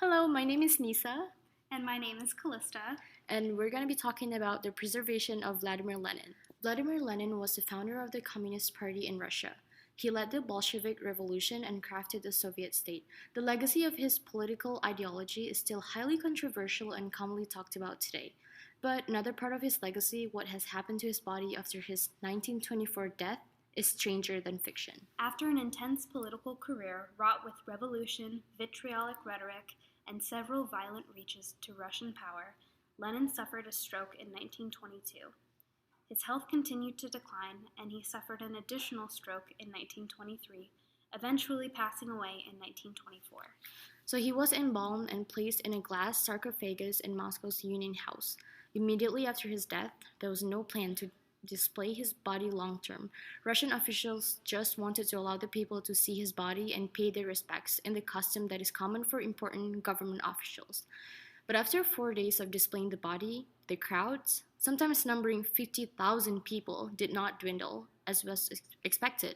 Hello, my name is Nisa, And my name is Callista. and we're going to be talking about the preservation of Vladimir Lenin. Vladimir Lenin was the founder of the Communist Party in Russia. He led the Bolshevik Revolution and crafted the Soviet state. The legacy of his political ideology is still highly controversial and commonly talked about today. But another part of his legacy, what has happened to his body after his 1924 death, is stranger than fiction. After an intense political career wrought with revolution, vitriolic rhetoric, and several violent reaches to Russian power, Lenin suffered a stroke in 1922. His health continued to decline, and he suffered an additional stroke in 1923, eventually passing away in 1924. So he was embalmed and placed in a glass sarcophagus in Moscow's Union House. Immediately after his death, there was no plan to display his body long term. Russian officials just wanted to allow the people to see his body and pay their respects in the custom that is common for important government officials. But after 4 days of displaying the body, the crowds, sometimes numbering 50,000 people, did not dwindle as was expected.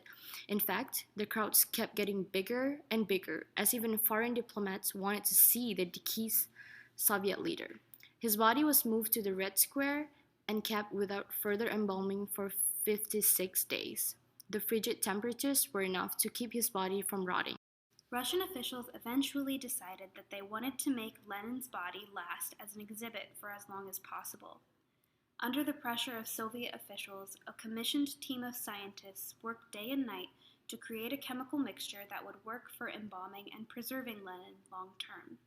In fact, the crowds kept getting bigger and bigger, as even foreign diplomats wanted to see the deceased Soviet leader. His body was moved to the Red Square and kept without further embalming for 56 days. The frigid temperatures were enough to keep his body from rotting. Russian officials eventually decided that they wanted to make Lenin's body last as an exhibit for as long as possible. Under the pressure of Soviet officials, a commissioned team of scientists worked day and night to create a chemical mixture that would work for embalming and preserving Lenin long term.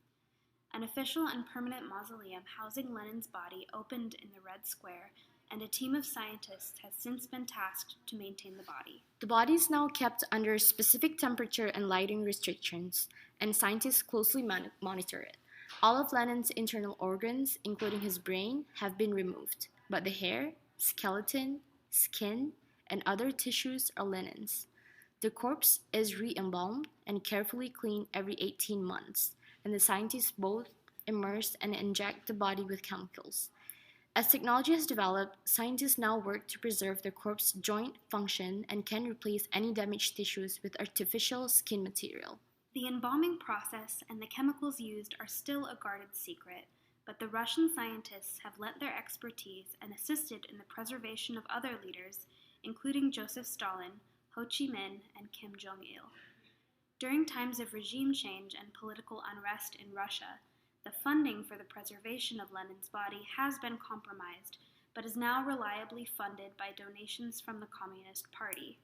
An official and permanent mausoleum housing Lenin's body opened in the Red Square, and a team of scientists has since been tasked to maintain the body. The body is now kept under specific temperature and lighting restrictions, and scientists closely monitor it. All of Lenin's internal organs, including his brain, have been removed, but the hair, skeleton, skin, and other tissues are Lenin's. The corpse is re-embalmed and carefully cleaned every 18 months, and the scientists both immerse and inject the body with chemicals. As technology has developed, scientists now work to preserve the corpse's joint function and can replace any damaged tissues with artificial skin material. The embalming process and the chemicals used are still a guarded secret, but the Russian scientists have lent their expertise and assisted in the preservation of other leaders, including Joseph Stalin, Ho Chi Minh, and Kim Jong-il. During times of regime change and political unrest in Russia, the funding for the preservation of Lenin's body has been compromised, but is now reliably funded by donations from the Communist Party.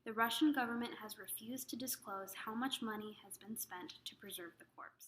The Russian government has refused to disclose how much money has been spent to preserve the corpse.